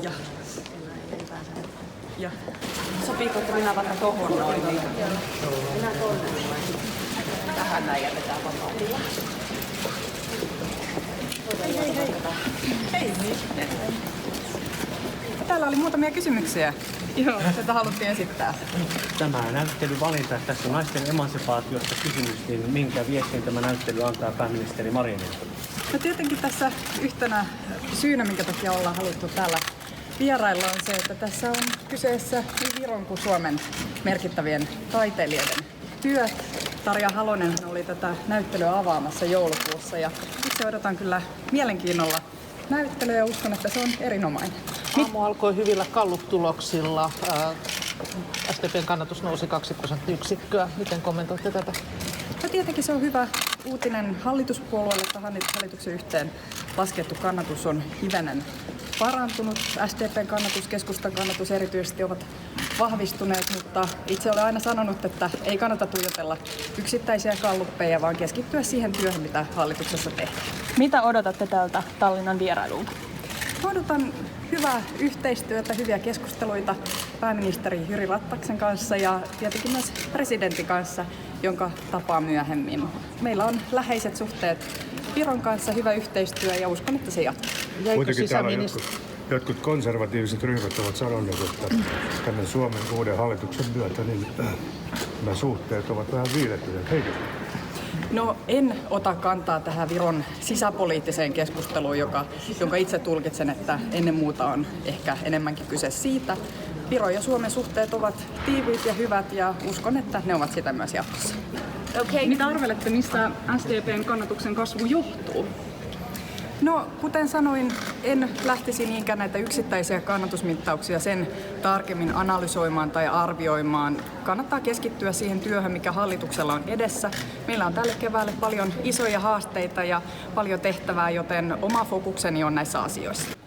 Ja. Ja. Sopiiko minä vaikka tohon noin? Minä toinen. Tähän näin jätetään vapaa. Hei. Täällä oli muutamia kysymyksiä, joita haluttiin esittää. Tämä näyttelyvalinta, että tässä on naisten emansipaatiosta kysymys, niin minkä viestin tämä näyttely antaa pääministeri Marinille? No tietenkin tässä yhtenä syynä, minkä takia ollaan haluttu täällä vierailla, on se, että tässä on kyseessä niin Viron kuin Suomen merkittävien taiteilijoiden työt. Tarja Halonen oli tätä näyttelyä avaamassa joulukuussa ja itse odotan kyllä mielenkiinnolla näyttelyä ja uskon, että se on erinomainen. Aamu alkoi hyvillä Gallup-tuloksilla. SDP:n kannatus nousi 2 prosenttiyksikköä. Miten kommentoitte tätä? No tietenkin se on hyvä uutinen hallituspuolueelle, että hallituksen yhteen laskettu kannatus on hivenen parantunut. SDP:n kannatus, keskustan kannatus erityisesti ovat vahvistuneet, mutta itse olen aina sanonut, että ei kannata tuijotella yksittäisiä galluppeja, vaan keskittyä siihen työhön, mitä hallituksessa tehdään. Mitä odotatte tältä Tallinnan vierailulta? Odotan hyvää yhteistyötä, hyviä keskusteluita pääministeri Jyri Rattaksen kanssa ja tietenkin myös presidentin kanssa, jonka tapaa myöhemmin. Meillä on läheiset suhteet Viron kanssa, hyvä yhteistyö ja uskon, että se jatkuu. Kuitenkin täällä jotkut konservatiiviset ryhmät ovat sanoneet, että tänne Suomen uuden hallituksen myötä niin nämä suhteet ovat vähän viilettyneet. Heikentyneet. No en ota kantaa tähän Viron sisäpoliittiseen keskusteluun, jonka itse tulkitsen, että ennen muuta on ehkä enemmänkin kyse siitä. Viron ja Suomen suhteet ovat tiiviit ja hyvät ja uskon, että ne ovat sitä myös jatkossa. Okay. Mitä arvelette, mistä SDP:n kannatuksen kasvu johtuu? No, kuten sanoin, en lähtisi niinkään näitä yksittäisiä kannatusmittauksia sen tarkemmin analysoimaan tai arvioimaan. Kannattaa keskittyä siihen työhön, mikä hallituksella on edessä. Meillä on tälle keväälle paljon isoja haasteita ja paljon tehtävää, joten oma fokukseni on näissä asioissa.